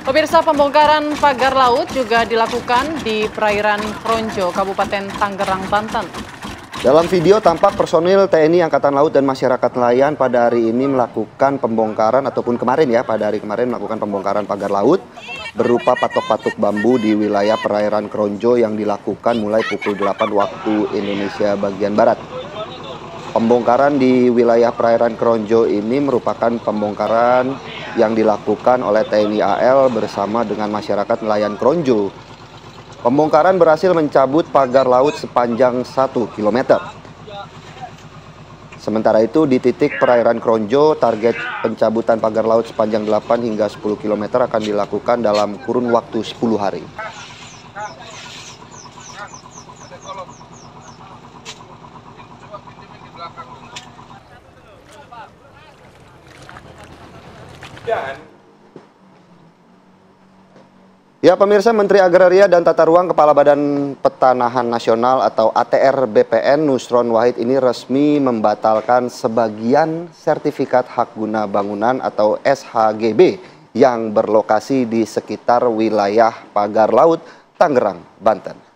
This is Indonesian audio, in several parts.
Pemirsa, pembongkaran pagar laut juga dilakukan di perairan Kronjo, Kabupaten Tangerang, Banten. Dalam video tampak personil TNI Angkatan Laut dan masyarakat nelayan pada hari ini melakukan pembongkaran ataupun pada hari kemarin melakukan pembongkaran pagar laut berupa patok-patok bambu di wilayah perairan Kronjo yang dilakukan mulai pukul 8 waktu Indonesia bagian Barat. Pembongkaran di wilayah perairan Kronjo ini merupakan pembongkaran yang dilakukan oleh TNI AL bersama dengan masyarakat nelayan Kronjo. Pembongkaran berhasil mencabut pagar laut sepanjang 1 km. Sementara itu di titik perairan Kronjo, target pencabutan pagar laut sepanjang 8 hingga 10 km akan dilakukan dalam kurun waktu 10 hari. Ya pemirsa, Menteri Agraria dan Tata Ruang Kepala Badan Pertanahan Nasional atau ATR BPN Nusron Wahid ini resmi membatalkan sebagian sertifikat hak guna bangunan atau SHGB yang berlokasi di sekitar wilayah pagar laut Tangerang, Banten.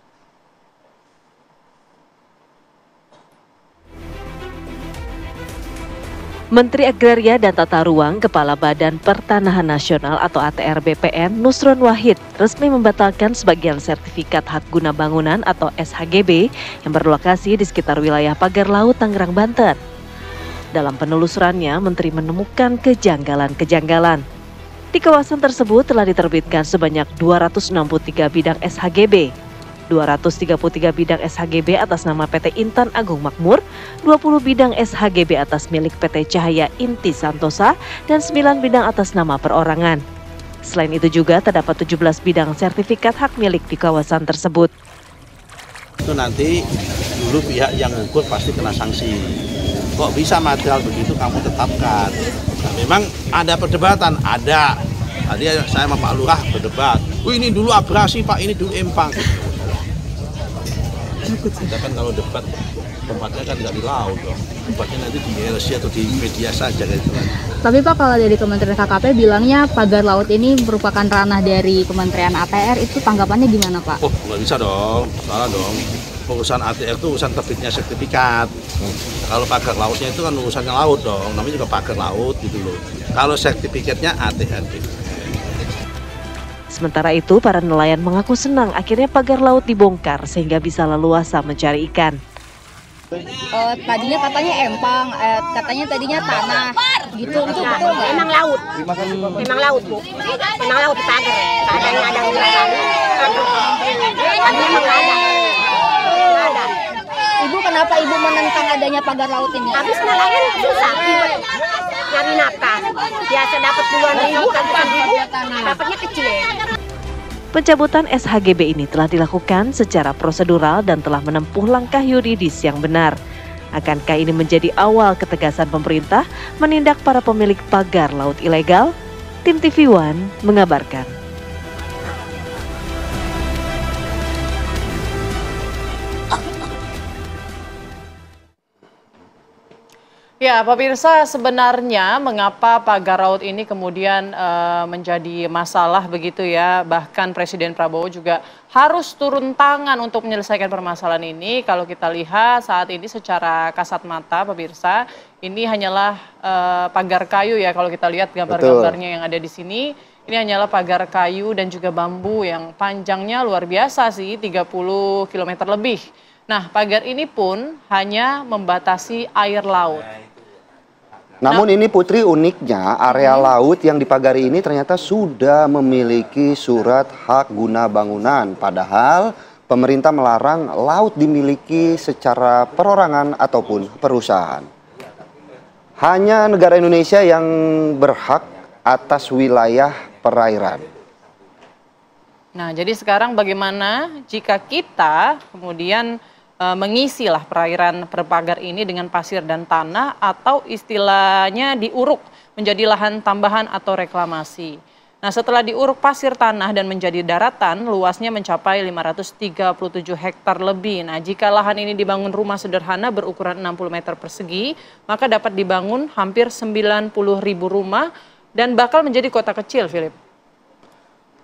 Menteri Agraria dan Tata Ruang Kepala Badan Pertanahan Nasional atau ATR BPN Nusron Wahid resmi membatalkan sebagian sertifikat hak guna bangunan atau SHGB yang berlokasi di sekitar wilayah pagar laut Tangerang, Banten. Dalam penelusurannya, Menteri menemukan kejanggalan-kejanggalan. Di kawasan tersebut telah diterbitkan sebanyak 263 bidang SHGB. 233 bidang SHGB atas nama PT Intan Agung Makmur, 20 bidang SHGB atas milik PT Cahaya Inti Santosa, dan 9 bidang atas nama perorangan. Selain itu juga terdapat 17 bidang sertifikat hak milik di kawasan tersebut. Itu nanti dulu pihak yang ngukur pasti kena sanksi. Kok bisa material begitu kamu tetapkan? Nah, memang ada perdebatan, ada. Tadi saya sama Pak Lurah berdebat. Ini dulu abrasi Pak, ini dulu empang. Kita kan kalau debat tempatnya kan nggak di laut dong, tempatnya nanti di LC atau di media saja gitu kan. Tapi Pak, kalau dari Kementerian KKP bilangnya pagar laut ini merupakan ranah dari Kementerian ATR, itu tanggapannya gimana Pak? Oh nggak bisa dong, salah dong. Urusan ATR itu urusan terbitnya sertifikat. Kalau pagar lautnya itu kan urusannya laut dong, namanya juga pagar laut gitu loh. Kalau sertifikatnya ATR. Sementara itu, para nelayan mengaku senang akhirnya pagar laut dibongkar sehingga bisa leluasa mencari ikan. Tadinya katanya empang, katanya tadinya tanah, gitu. Itu betul nggak? Emang laut, emang laut Bu, emang laut di pagar. Katanya ada wilayah laut, tadinya emang ada. Ibu kenapa Ibu menentang adanya pagar laut ini? Habis nelayan susah, nyari nafkah. Biasa dapat puluhan ribu, ratusan ribu, dapatnya kecil. Pencabutan SHGB ini telah dilakukan secara prosedural dan telah menempuh langkah yuridis yang benar. Akankah ini menjadi awal ketegasan pemerintah menindak para pemilik pagar laut ilegal? Tim TV One mengabarkan. Ya, pemirsa, sebenarnya mengapa pagar laut ini kemudian menjadi masalah begitu ya. Bahkan Presiden Prabowo juga harus turun tangan untuk menyelesaikan permasalahan ini. Kalau kita lihat saat ini secara kasat mata, pemirsa, ini hanyalah pagar kayu ya. Kalau kita lihat gambar-gambarnya yang ada di sini, ini hanyalah pagar kayu dan juga bambu yang panjangnya luar biasa sih, 30 km lebih. Nah, pagar ini pun hanya membatasi air laut. Namun ini Putri, uniknya area laut yang dipagari ini ternyata sudah memiliki surat hak guna bangunan. Padahal pemerintah melarang laut dimiliki secara perorangan ataupun perusahaan. Hanya negara Indonesia yang berhak atas wilayah perairan. Nah, jadi sekarang bagaimana jika kita kemudian mengisilah perairan berpagar ini dengan pasir dan tanah atau istilahnya diuruk menjadi lahan tambahan atau reklamasi. Nah, setelah diuruk pasir tanah dan menjadi daratan, luasnya mencapai 537 hektar lebih. Nah, jika lahan ini dibangun rumah sederhana berukuran 60 meter persegi, maka dapat dibangun hampir 90.000 rumah dan bakal menjadi kota kecil, Philip.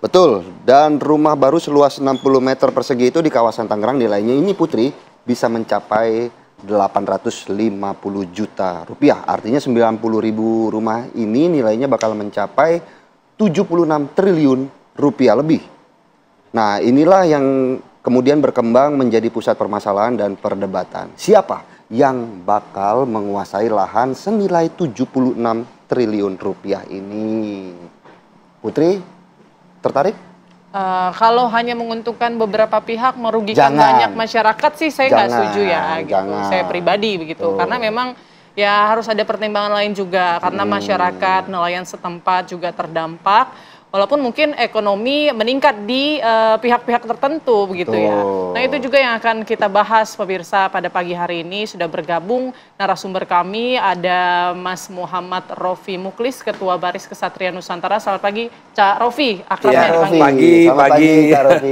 Betul, dan rumah baru seluas 60 meter persegi itu di kawasan Tangerang nilainya ini Putri bisa mencapai 850 juta rupiah. Artinya 90.000 rumah ini nilainya bakal mencapai 76 triliun rupiah lebih. Nah, inilah yang kemudian berkembang menjadi pusat permasalahan dan perdebatan. Siapa yang bakal menguasai lahan senilai 76 triliun rupiah ini? Putri, tertarik? Kalau hanya menguntungkan beberapa pihak, merugikan banyak masyarakat sih saya nggak setuju ya. Gitu. Saya pribadi begitu. Karena memang ya harus ada pertimbangan lain juga. Karena masyarakat, nelayan setempat juga terdampak. Walaupun mungkin ekonomi meningkat di pihak-pihak tertentu begitu ya. Nah itu juga yang akan kita bahas pemirsa pada pagi hari ini. Sudah bergabung narasumber kami ada Mas Muhammad Rofi Muklis, Ketua Baris Kesatria Nusantara. Selamat pagi Cak Rofi. Ya, pagi. Cak Rofi.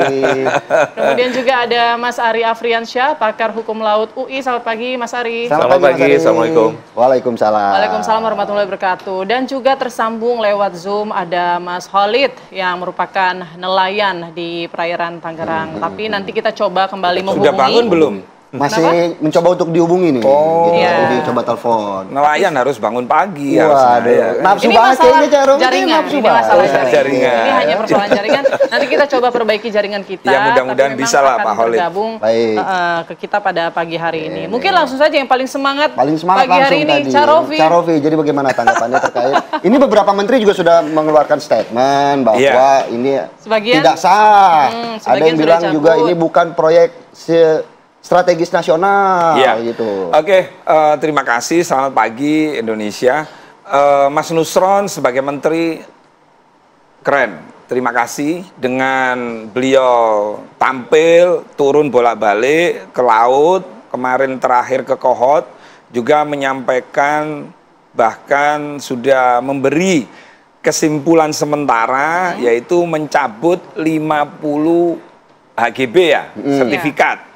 Kemudian juga ada Mas Ari Afriansyah, pakar hukum laut UI. Selamat pagi Mas Ari. Selamat pagi. Assalamualaikum. Waalaikumsalam. Waalaikumsalam warahmatullahi wabarakatuh. Dan juga tersambung lewat Zoom ada Mas Khalid yang merupakan nelayan di perairan Tangerang. Tapi nanti kita coba kembali menghubungi. Sudah bangun belum? Masih mencoba untuk dihubungi nih. Oh, gitu. iya. Jadi coba telepon. Nelayan harus bangun pagi. Waduh, Ya. nafsu Ini banget masalah kayaknya Cak Rofi. jaringan. Nafsu Ini banget. masalah jaringan. Jaringan. Ini hanya persoalan jaringan. Nanti kita coba perbaiki jaringan kita. Ya, mudah-mudahan tapi bisa memang lah, akan Pak Khalid. bergabung Baik. ke kita pada pagi hari ini. Mungkin langsung saja yang paling semangat Paling semangat pagi hari langsung ini, tadi. Cak Rofi. Cak Rofi, jadi bagaimana tanggapannya terkait? Ini beberapa menteri juga sudah mengeluarkan statement bahwa ini Sebagian, tidak sah. Ada sebagian yang bilang sudah juga cabut. ini bukan proyek strategis nasional gitu. Oke, terima kasih. Selamat pagi Indonesia. Mas Nusron sebagai menteri keren. Terima kasih dengan beliau tampil turun bolak-balik ke laut, kemarin terakhir ke Kohot, juga menyampaikan bahkan sudah memberi kesimpulan sementara yaitu mencabut 50 HGB ya, sertifikat.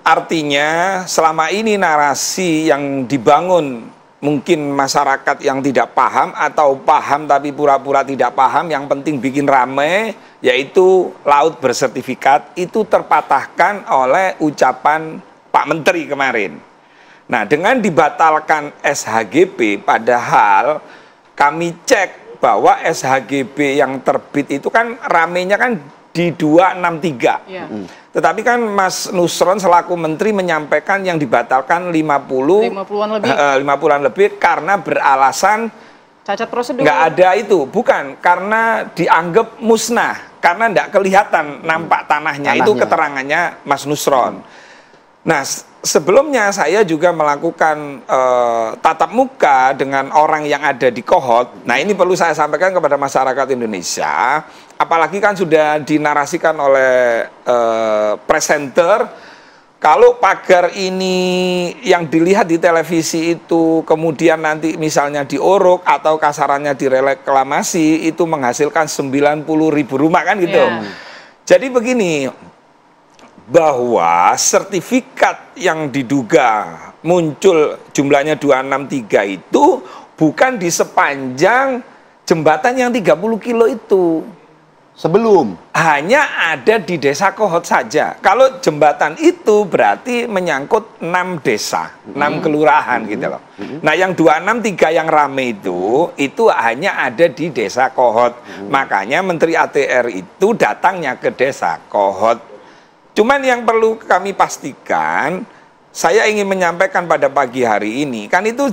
Artinya selama ini narasi yang dibangun mungkin masyarakat yang tidak paham atau paham tapi pura-pura tidak paham, yang penting bikin rame, yaitu laut bersertifikat, itu terpatahkan oleh ucapan Pak Menteri kemarin. Nah, dengan dibatalkan SHGB, padahal kami cek bahwa SHGB yang terbit itu kan ramenya kan di 263. Ya. Tetapi kan Mas Nusron selaku menteri menyampaikan yang dibatalkan 50-an lebih. 50-an lebih karena beralasan Cacat prosedur. nggak ada itu, bukan karena dianggap musnah, karena nggak kelihatan nampak tanahnya. Itu keterangannya Mas Nusron. Nah, sebelumnya saya juga melakukan tatap muka dengan orang yang ada di Kohot. Nah, ini perlu saya sampaikan kepada masyarakat Indonesia. Apalagi kan sudah dinarasikan oleh presenter, kalau pagar ini yang dilihat di televisi itu kemudian nanti misalnya diuruk atau kasarannya direklamasi, itu menghasilkan 90.000 rumah kan gitu. Yeah. Jadi begini, bahwa sertifikat yang diduga muncul jumlahnya 263 itu bukan di sepanjang jembatan yang 30 kilo itu. Sebelum. Hanya ada di desa Kohot saja. Kalau jembatan itu berarti menyangkut 6 desa, 6 kelurahan gitu loh. Nah, yang 263 yang rame itu hanya ada di desa Kohot. Makanya Menteri ATR itu datangnya ke desa Kohot. Cuman yang perlu kami pastikan, saya ingin menyampaikan pada pagi hari ini, kan itu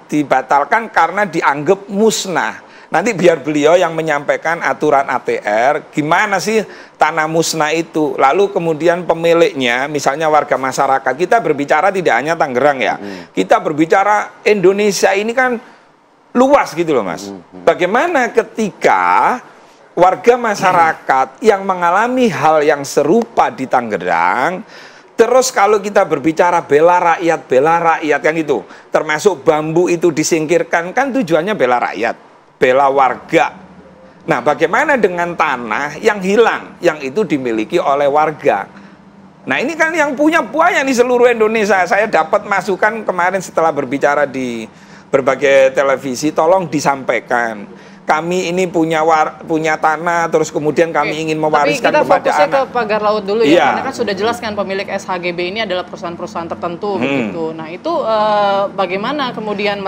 dibatalkan karena dianggap musnah. Nanti biar beliau yang menyampaikan aturan ATR, gimana sih tanah musnah itu. Lalu kemudian pemiliknya, misalnya warga masyarakat, kita berbicara tidak hanya Tangerang ya. Kita berbicara Indonesia ini kan luas gitu loh Mas. Bagaimana ketika warga masyarakat yang mengalami hal yang serupa di Tangerang, terus kalau kita berbicara bela rakyat kan itu, termasuk bambu itu disingkirkan, kan tujuannya bela rakyat, bela warga. Nah, bagaimana dengan tanah yang hilang, yang itu dimiliki oleh warga? Nah, ini kan yang punya banyak di seluruh Indonesia. Saya dapat masukan kemarin setelah berbicara di berbagai televisi, tolong disampaikan. kami ini punya tanah, terus kemudian kami ingin mewariskan kepada anak. Tapi kita fokusnya ke pagar laut dulu ya, karena kan sudah jelas kan pemilik SHGB ini adalah perusahaan-perusahaan tertentu begitu. Nah itu bagaimana kemudian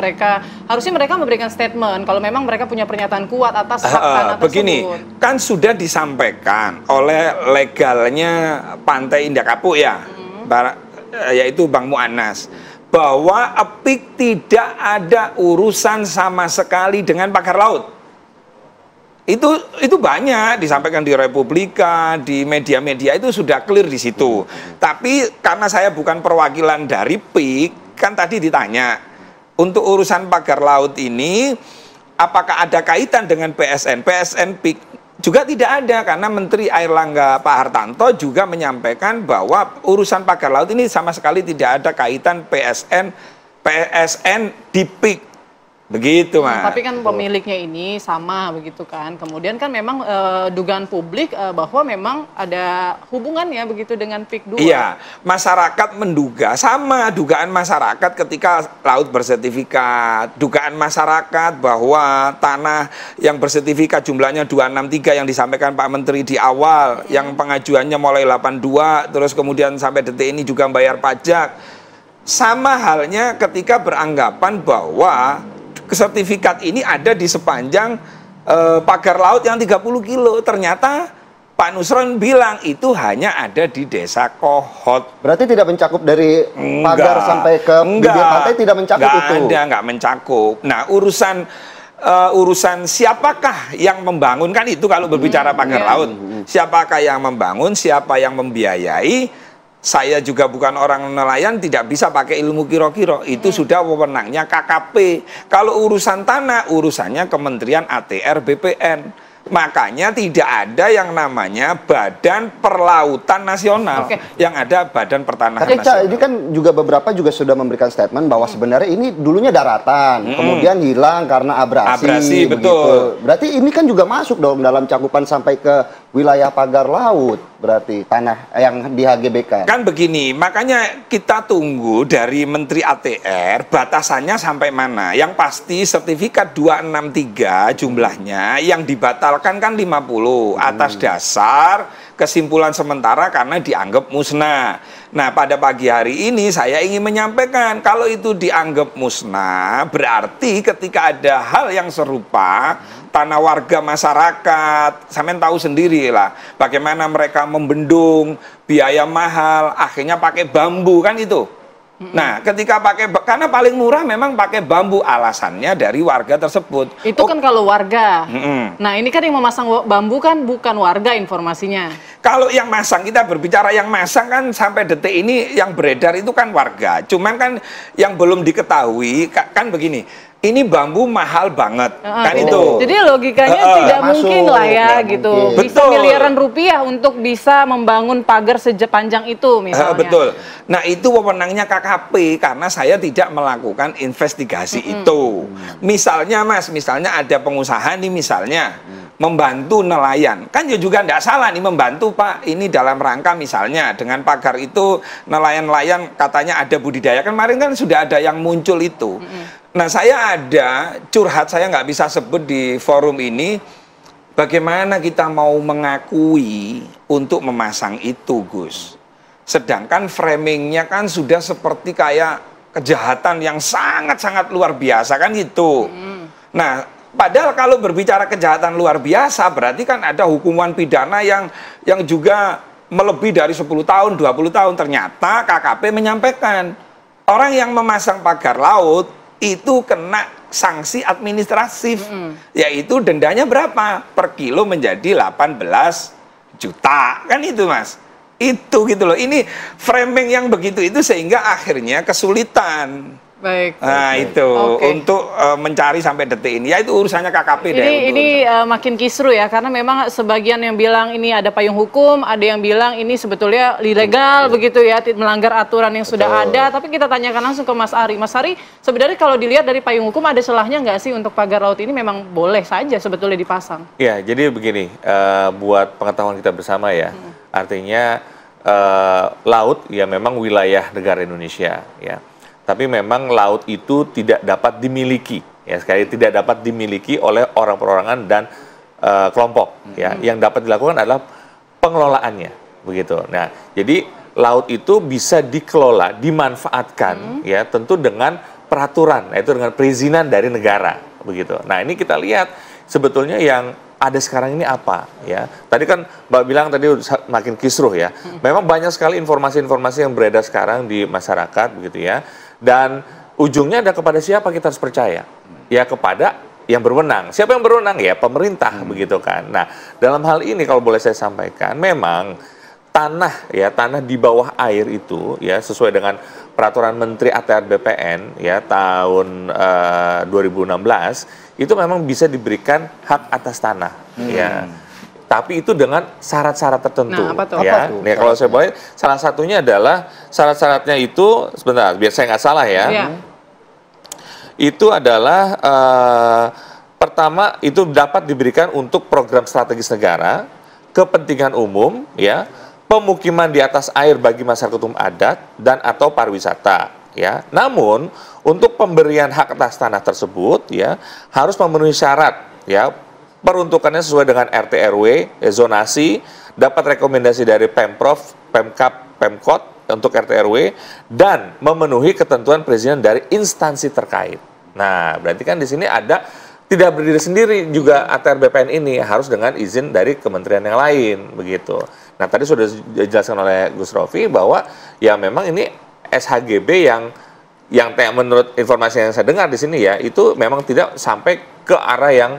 harusnya mereka memberikan statement kalau memang mereka punya pernyataan kuat atas hak tanah tersebut. Begini, kan sudah disampaikan oleh legalnya Pantai Indah Kapuk ya, yaitu Bang Mu'annas, bahwa EPIK tidak ada urusan sama sekali dengan pagar laut. Itu banyak disampaikan di Republika, di media-media itu sudah clear di situ. Tapi karena saya bukan perwakilan dari PIK, kan tadi ditanya, untuk urusan pagar laut ini apakah ada kaitan dengan PSN PIK? Juga tidak ada, karena Menteri Airlangga Pak Hartanto juga menyampaikan bahwa urusan pagar laut ini sama sekali tidak ada kaitan PSN di PIK. Begitu, Mas. Tapi kan pemiliknya ini sama begitu kan. Kemudian kan memang dugaan publik bahwa memang ada hubungannya begitu dengan PIK 2. Iya, masyarakat menduga, sama dugaan masyarakat ketika laut bersertifikat. Dugaan masyarakat bahwa tanah yang bersertifikat jumlahnya 263 yang disampaikan Pak Menteri di awal, yang pengajuannya mulai 82, terus kemudian sampai detik ini juga membayar pajak. Sama halnya ketika beranggapan bahwa sertifikat ini ada di sepanjang pagar laut yang 30 kilo. Ternyata Pak Nusron bilang itu hanya ada di Desa Kohot. Berarti tidak mencakup dari pagar sampai ke bibir pantai, tidak mencakup itu? Nggak mencakup. Nah, urusan siapakah yang membangun, kan itu kalau berbicara pagar laut. Siapakah yang membangun, siapa yang membiayai. Saya juga bukan orang nelayan, tidak bisa pakai ilmu kiro-kiro. Itu sudah wewenangnya KKP. Kalau urusan tanah, urusannya Kementerian ATR BPN. Makanya tidak ada yang namanya Badan Perlautan Nasional. Yang ada Badan Pertanahan Nasional. Ini kan juga beberapa juga sudah memberikan statement bahwa sebenarnya ini dulunya daratan, kemudian hilang karena abrasi betul. Berarti ini kan juga masuk dong dalam cakupan sampai ke wilayah pagar laut, berarti tanah yang di HGBK. Kan begini, makanya kita tunggu dari Menteri ATR batasannya sampai mana. Yang pasti sertifikat 263 jumlahnya, yang dibatalkan kan 50 atas dasar kesimpulan sementara karena dianggap musnah. Nah, pada pagi hari ini saya ingin menyampaikan kalau itu dianggap musnah, berarti ketika ada hal yang serupa, tanah warga masyarakat, sampean tahu sendiri lah bagaimana mereka membendung, biaya mahal, akhirnya pakai bambu kan itu. Nah, ketika karena paling murah memang pakai bambu, alasannya dari warga tersebut. Itu kan kalau warga. Nah, ini kan yang memasang bambu kan bukan warga informasinya. Kalau yang masang, kita berbicara yang masang kan sampai detik ini yang beredar itu kan warga. Cuman kan yang belum diketahui kan begini. Ini bambu mahal banget, kan itu. Jadi logikanya tidak mungkin lah ya gitu. Bisa miliaran rupiah untuk bisa membangun pagar sepanjang itu misalnya. Betul. Nah, itu wewenangnya KKP karena saya tidak melakukan investigasi itu. Misalnya Mas, misalnya ada pengusaha nih misalnya membantu nelayan. Kan juga tidak salah nih membantu Pak. Ini dalam rangka misalnya dengan pagar itu nelayan-nelayan katanya ada budidaya. Kemarin kan sudah ada yang muncul itu. Nah, saya ada curhat, saya nggak bisa sebut di forum ini, bagaimana kita mau mengakui untuk memasang itu, Gus. Sedangkan framingnya kan sudah seperti kayak kejahatan yang sangat-sangat luar biasa, kan gitu. Nah, padahal kalau berbicara kejahatan luar biasa, berarti kan ada hukuman pidana yang juga melebihi dari 10 tahun, 20 tahun. Ternyata KKP menyampaikan, orang yang memasang pagar laut, itu kena sanksi administratif, yaitu dendanya berapa? Per kilo menjadi 18 juta, kan itu Mas. Itu gitu loh, ini framing yang begitu itu sehingga akhirnya kesulitan. Baik. Nah itu untuk mencari sampai detik ini, ya itu urusannya KKP. Ini makin kisru ya, karena memang sebagian yang bilang ini ada payung hukum, ada yang bilang ini sebetulnya ilegal begitu ya, melanggar aturan yang sudah ada. Tapi kita tanyakan langsung ke Mas Ari. Mas Ari, sebenarnya kalau dilihat dari payung hukum ada celahnya nggak sih untuk pagar laut ini memang boleh saja sebetulnya dipasang? Ya, jadi begini, buat pengetahuan kita bersama ya, artinya laut ya memang wilayah negara Indonesia ya. Tapi memang laut itu tidak dapat dimiliki Ya, sekali tidak dapat dimiliki oleh orang perorangan dan kelompok. Ya, yang dapat dilakukan adalah pengelolaannya, begitu. Nah, jadi laut itu bisa dikelola, dimanfaatkan, ya, tentu dengan peraturan, yaitu dengan perizinan dari negara, begitu. Nah, ini kita lihat sebetulnya yang ada sekarang ini apa, ya. Tadi kan Mbak bilang tadi makin kisruh, ya. Memang banyak sekali informasi-informasi yang beredar sekarang di masyarakat, begitu ya. Dan ujungnya ada kepada siapa kita harus percaya? Ya, kepada yang berwenang. Siapa yang berwenang? Ya, pemerintah, begitu kan. Nah, dalam hal ini kalau boleh saya sampaikan, memang tanah, ya, tanah di bawah air itu, ya, sesuai dengan peraturan Menteri ATR BPN, ya, tahun 2016, itu memang bisa diberikan hak atas tanah, ya. Tapi itu dengan syarat-syarat tertentu. Nah, apa tuh? Ya. Nih, kalau saya boleh, salah satunya adalah syarat-syaratnya itu, sebentar, biar saya nggak salah ya. Itu adalah pertama itu dapat diberikan untuk program strategis negara, kepentingan umum, ya, pemukiman di atas air bagi masyarakat umum adat dan atau pariwisata, ya. Namun untuk pemberian hak atas tanah tersebut, ya, harus memenuhi syarat, ya, peruntukannya sesuai dengan RT RW, zonasi, dapat rekomendasi dari Pemprov, Pemkab, Pemkot untuk RT RW, dan memenuhi ketentuan perizinan dari instansi terkait. Nah, berarti kan di sini ada tidak berdiri sendiri juga ATR BPN ini, harus dengan izin dari kementerian yang lain, begitu. Nah, tadi sudah dijelaskan oleh Gus Rofi bahwa ya memang ini SHGB yang menurut informasi yang saya dengar di sini, ya, itu memang tidak sampai ke arah yang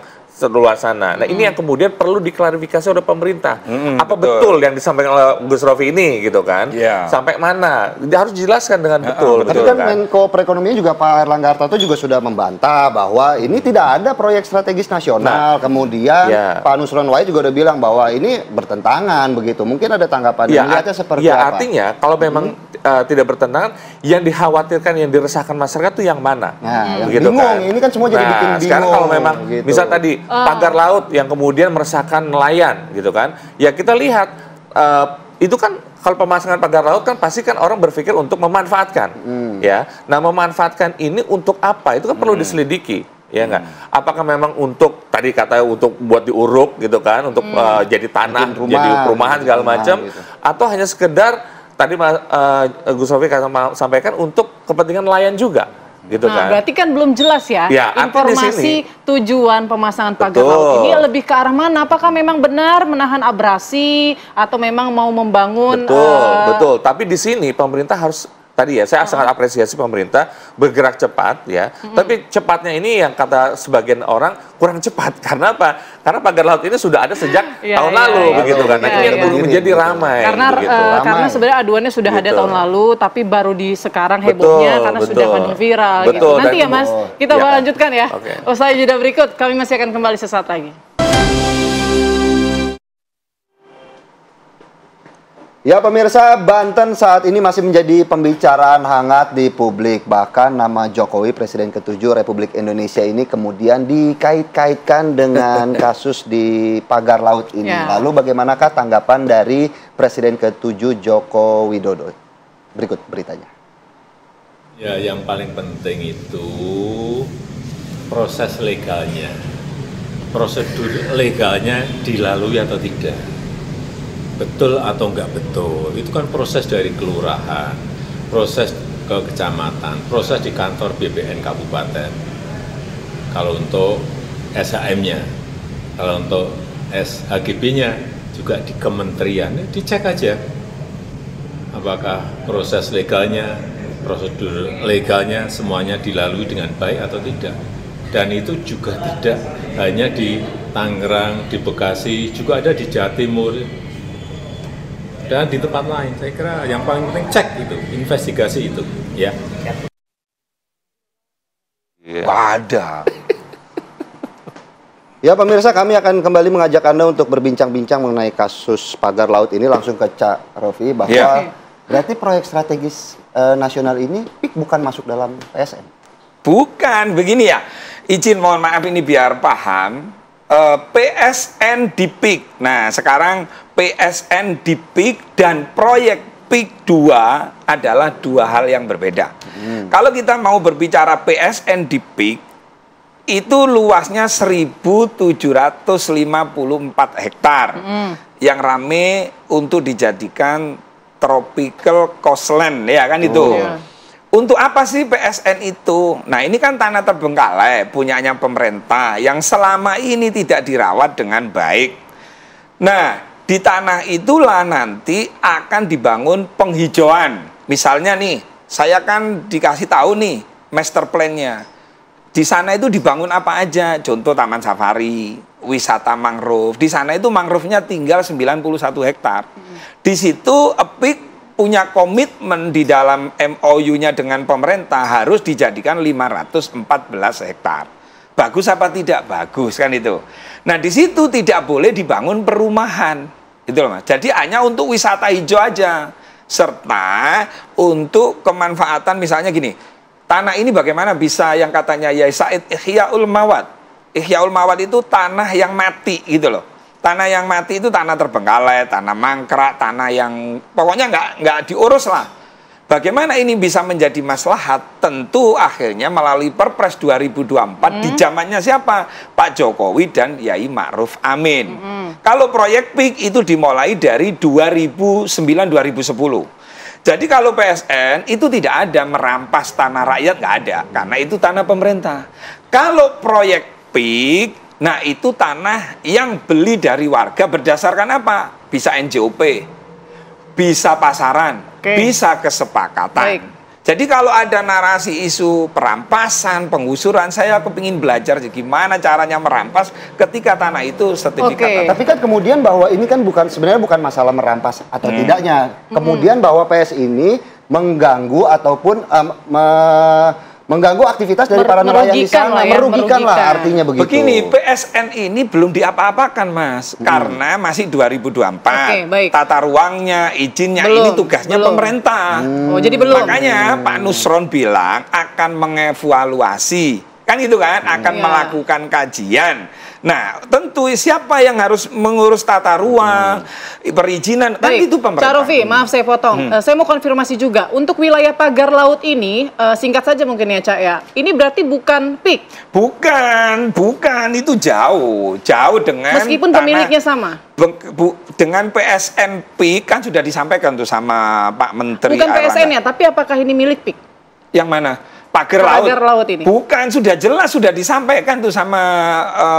luar sana. Nah, ini yang kemudian perlu diklarifikasi oleh pemerintah. Apa betul yang disampaikan oleh Gus Rofi ini, gitu kan? Sampai mana? Dia harus dijelaskan dengan betul. Tapi kan Menko Perekonomian juga Pak Erlangga Hartarto juga sudah membantah bahwa ini tidak ada proyek strategis nasional. Kemudian Pak Nusron Wahid juga udah bilang bahwa ini bertentangan, begitu. Mungkin ada tanggapan melihatnya seperti apa? Artinya kalau memang tidak bertentangan, yang dikhawatirkan, yang diresahkan masyarakat itu yang mana? Yang begitu bingung. kan? Ini kan semua jadi bikin bingung. Sekarang kalau memang gitu. misal tadi pagar laut yang kemudian meresahkan nelayan, gitu kan? Ya kita lihat itu kan kalau pemasangan pagar laut kan pasti kan orang berpikir untuk memanfaatkan, ya. Nah, memanfaatkan ini untuk apa? Itu kan perlu diselidiki, ya nggak? Apakah memang untuk tadi kata untuk buat diuruk, gitu kan? Untuk jadi tanah, jadi perumahan segala macam, gitu. Atau hanya sekedar tadi Gus Rofi sampaikan untuk kepentingan nelayan juga. Gitu kan. Berarti kan belum jelas ya, informasi tujuan pemasangan pagar laut ini lebih ke arah mana? Apakah memang benar menahan abrasi atau memang mau membangun? Betul. Tapi di sini pemerintah harus tadi ya, saya sangat apresiasi pemerintah bergerak cepat, ya. Tapi cepatnya ini yang kata sebagian orang kurang cepat. Karena apa? Karena pagar laut ini sudah ada sejak tahun lalu, begitu kan. Nah, ini yang baru menjadi ramai. Karena sebenarnya aduannya sudah ada tahun lalu, tapi baru di sekarang hebohnya karena sudah viral. Gitu. Nanti ya Mas, kita lanjutkan ya. Usai jeda berikut, kami masih akan kembali sesaat lagi. Ya pemirsa, Banten saat ini masih menjadi pembicaraan hangat di publik. Bahkan nama Jokowi, Presiden ke-7 Republik Indonesia ini kemudian dikait-kaitkan dengan kasus di pagar laut ini. Lalu bagaimanakah tanggapan dari Presiden ke-7 Joko Widodo? Berikut beritanya. Ya, yang paling penting itu proses legalnya. Prosedur legalnya dilalui atau tidak. Betul atau enggak betul, itu kan proses dari kelurahan, proses ke kecamatan, proses di kantor BPN kabupaten. Kalau untuk SHM-nya, kalau untuk SHGB-nya juga di kementerian, dicek aja apakah proses legalnya, prosedur legalnya semuanya dilalui dengan baik atau tidak. Dan itu juga tidak hanya di Tangerang, di Bekasi, juga ada di Jawa Timur, dan di tempat lain. Saya kira yang paling penting cek itu, investigasi itu, ya. Ada. Ya pemirsa, kami akan kembali mengajak Anda untuk berbincang-bincang mengenai kasus pagar laut ini. Langsung ke Cak Rofi bahwa berarti proyek strategis nasional ini bukan masuk dalam PSN? Bukan, begini ya. Izin mohon maaf ini biar paham. PSN di PIK. Nah, sekarang PSN di PIK dan proyek PIK 2 adalah dua hal yang berbeda. Kalau kita mau berbicara PSN di PIK, itu luasnya 1.754 hektar yang rame untuk dijadikan tropical coastland, ya kan itu. Untuk apa sih PSN itu? Nah, ini kan tanah terbengkalai punyanya pemerintah yang selama ini tidak dirawat dengan baik. Nah, di tanah itulah nanti akan dibangun penghijauan. Misalnya nih, saya kan dikasih tahu nih master plan-nya. Di sana itu dibangun apa aja? Contoh taman safari, wisata mangrove. Di sana itu mangrove-nya tinggal 91 hektar. Di situ EPIK punya komitmen di dalam MOU-nya dengan pemerintah harus dijadikan 514 hektar. Bagus apa tidak? Bagus kan itu. Nah, di situ tidak boleh dibangun perumahan. Itu loh, Mas. Jadi hanya untuk wisata hijau aja. Serta untuk kemanfaatan misalnya gini. Tanah ini bagaimana bisa yang katanya Yai Said Ihyaul Mawad. Ihyaul Mawad itu tanah yang mati gitu loh. Tanah yang mati itu tanah terbengkalai, tanah mangkrak, tanah yang pokoknya nggak diurus lah. Bagaimana ini bisa menjadi maslahat? Tentu akhirnya melalui Perpres 2024 di zamannya siapa? Pak Jokowi dan Yai Ma'ruf Amin. Kalau proyek PIK itu dimulai dari 2009-2010. Jadi kalau PSN itu tidak ada merampas tanah rakyat, nggak ada. Karena itu tanah pemerintah. Kalau proyek PIK, nah itu tanah yang beli dari warga berdasarkan apa? Bisa NJOP, bisa pasaran, bisa kesepakatan. Baik. Jadi kalau ada narasi isu perampasan, penggusuran, saya kepingin belajar gimana caranya merampas ketika tanah itu sertifikat. Tapi kan kemudian bahwa ini kan sebenarnya bukan masalah merampas atau tidaknya. Kemudian bahwa PS ini mengganggu ataupun mengganggu aktivitas dari para nelayan di sana, merugikan lah artinya begitu. Begini, PSN ini belum diapa-apakan, Mas, karena masih 2024. Tata ruangnya, izinnya ini tugasnya pemerintah. Oh, jadi belum. Makanya Pak Nusron bilang akan mengevaluasi, kan itu kan, akan melakukan kajian. Nah, tentu siapa yang harus mengurus tata ruang, perizinan, kan itu pemerintah. Cak Rofi, maaf saya potong. Saya mau konfirmasi juga, untuk wilayah pagar laut ini, singkat saja mungkin ya Cak ya, ini berarti bukan PIK? Bukan, itu jauh dengan meskipun tanah, pemiliknya sama? Dengan PSN PIK kan sudah disampaikan tuh sama Pak Menteri. Bukan PSN ya, tapi apakah ini milik PIK? Yang mana? Pagar laut ini. Bukan, sudah jelas, sudah disampaikan tuh sama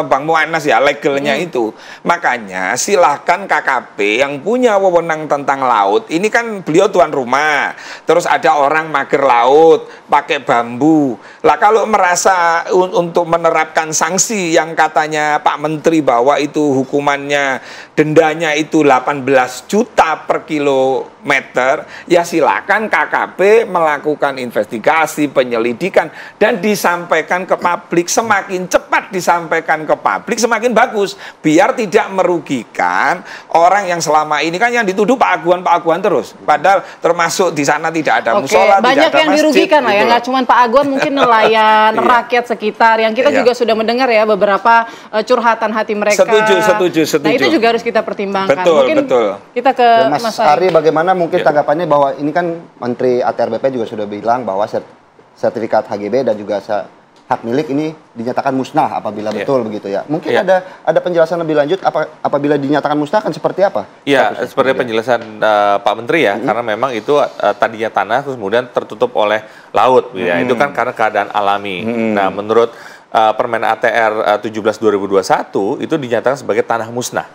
Bang Mu'anas ya, legalnya itu. Makanya silahkan KKP yang punya wewenang tentang laut, ini kan beliau tuan rumah, terus ada orang mager laut, pakai bambu. Lah kalau merasa untuk menerapkan sanksi yang katanya Pak Menteri bahwa itu hukumannya, dendanya itu 18 juta per kilometer, ya silakan KKP melakukan investigasi, penyelidikan, dan disampaikan ke publik. Semakin cepat disampaikan ke publik semakin bagus, biar tidak merugikan orang yang selama ini kan yang dituduh Pak Aguan terus, padahal termasuk di sana tidak ada musola, banyak tidak ada yang masjid, dirugikan lah ya, nggak cuma Pak Aguan, mungkin nelayan, rakyat sekitar yang kita juga sudah mendengar ya beberapa curhatan hati mereka. Setuju. Nah itu juga harus kita pertimbangkan. Betul. Kita ke Mas Ari, bagaimana mungkin tanggapannya bahwa ini kan Menteri ATR/BP juga sudah bilang bahwa sertifikat HGB dan juga hak milik ini dinyatakan musnah apabila betul begitu ya. Mungkin ada penjelasan lebih lanjut apabila dinyatakan musnah kan seperti apa? Iya, seperti penjelasan Pak Menteri ya, karena memang itu tadinya tanah terus kemudian tertutup oleh laut ya. Itu kan karena keadaan alami. Nah, menurut Permen ATR 17/2021 itu dinyatakan sebagai tanah musnah.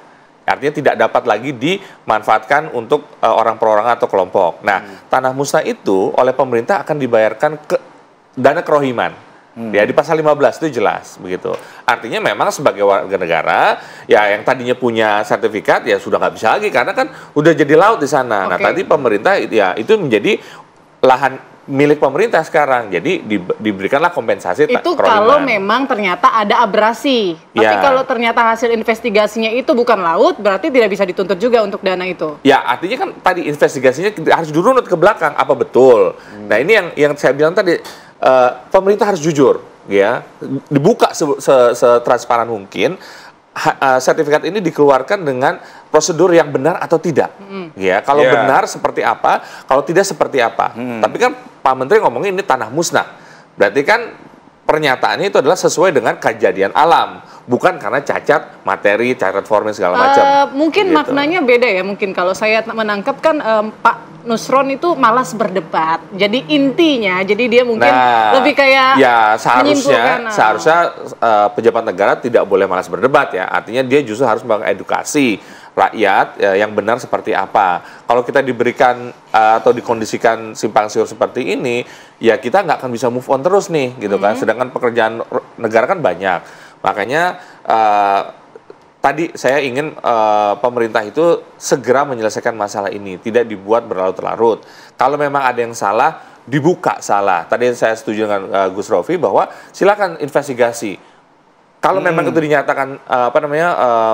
Artinya tidak dapat lagi dimanfaatkan untuk orang perorangan atau kelompok. Nah, tanah musnah itu oleh pemerintah akan dibayarkan ke dana kerohiman. Ya, di pasal 15 itu jelas begitu. Artinya memang sebagai warga negara ya yang tadinya punya sertifikat ya sudah nggak bisa lagi karena kan udah jadi laut di sana. Nah, tadi pemerintah ya itu menjadi lahan milik pemerintah sekarang. Jadi diberikanlah kompensasi itu kerohiman. kalau memang ternyata ada abrasi. Tapi kalau ternyata hasil investigasinya itu bukan laut, berarti tidak bisa dituntut juga untuk dana itu. Ya, artinya kan tadi investigasinya harus dirunut ke belakang apa betul. Nah, ini yang saya bilang tadi, pemerintah harus jujur, ya, dibuka setransparan mungkin. Sertifikat ini dikeluarkan dengan prosedur yang benar atau tidak, ya. Kalau benar seperti apa, kalau tidak seperti apa. Tapi kan Pak Menteri ngomongin ini tanah musnah, berarti kan pernyataannya itu adalah sesuai dengan kejadian alam, bukan karena cacat materi, cacat formil segala macam. Mungkin gitu. maknanya beda ya, mungkin kalau saya menangkap kan Pak Nusron itu malas berdebat. Jadi intinya, jadi dia mungkin lebih kayak ya seharusnya pejabat negara tidak boleh malas berdebat ya. Artinya dia justru harus mengedukasi rakyat yang benar seperti apa. Kalau kita diberikan atau dikondisikan simpang siur seperti ini, ya kita nggak akan bisa move on terus nih, gitu kan. Sedangkan pekerjaan negara kan banyak. Makanya tadi saya ingin pemerintah itu segera menyelesaikan masalah ini, tidak dibuat berlarut-larut. Kalau memang ada yang salah, dibuka salah. Tadi saya setuju dengan Gus Rofi bahwa silakan investigasi. Kalau memang itu dinyatakan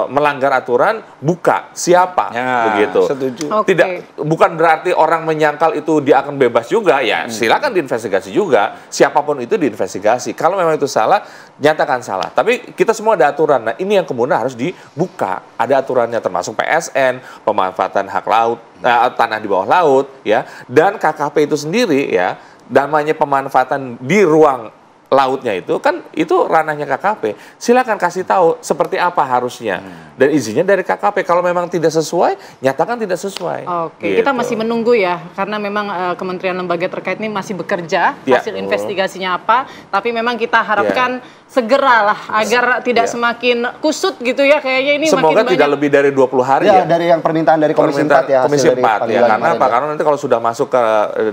melanggar aturan, buka siapa, begitu. Setuju. Tidak, bukan berarti orang menyangkal itu dia akan bebas juga, ya silakan diinvestigasi juga. Siapapun itu diinvestigasi. Kalau memang itu salah, nyatakan salah. Tapi kita semua ada aturan. Nah, ini yang kemudian harus dibuka. Ada aturannya termasuk PSN, pemanfaatan hak laut, tanah di bawah laut, ya, dan KKP itu sendiri, ya, namanya pemanfaatan di ruang lautnya itu kan itu ranahnya KKP. Silakan kasih tahu seperti apa harusnya dan izinnya dari KKP. Kalau memang tidak sesuai, nyatakan tidak sesuai. Oke, kita masih menunggu ya, karena memang kementerian lembaga terkait ini masih bekerja, hasil investigasinya apa. Tapi memang kita harapkan segeralah agar tidak semakin kusut gitu ya, kayaknya ini semoga makin tidak lebih dari 20 hari ya. Dari yang permintaan dari Komisi 4 ya. Komisi 4 ya, karena apa? Karena nanti kalau sudah masuk ke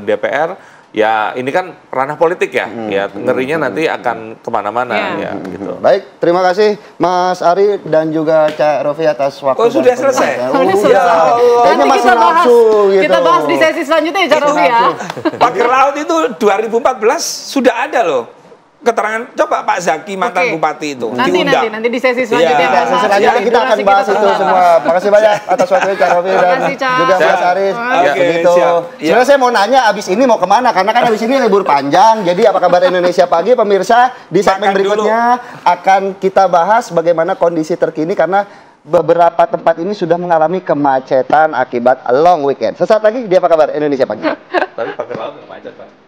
DPR, ya ini kan ranah politik ya, ya ngerinya nanti akan kemana-mana ya gitu. Baik, terima kasih Mas Ari dan juga Cak Rofi atas waktu. Oh, sudah selesai? Kayaknya masih nafsu gitu. Kita bahas di sesi selanjutnya ya Cak Rofi ya. Pagar laut itu 2014 sudah ada loh. Keterangan, coba Pak Zaki mantan bupati itu diundang. Nanti di sesi selanjutnya. Sesi selanjutnya kita akan bahas itu semua. Makasih banyak atas waktunya Cak Rofi dan juga Mas Ari. Begitu. Sebenarnya saya mau nanya abis ini mau kemana, karena kan abis ini libur panjang. Jadi apa kabar Indonesia Pagi pemirsa, di segmen berikutnya akan kita bahas bagaimana kondisi terkini karena beberapa tempat ini sudah mengalami kemacetan akibat long weekend. Sesaat lagi di Apa Kabar Indonesia Pagi. Tapi pagar laut nggak macet, Pak.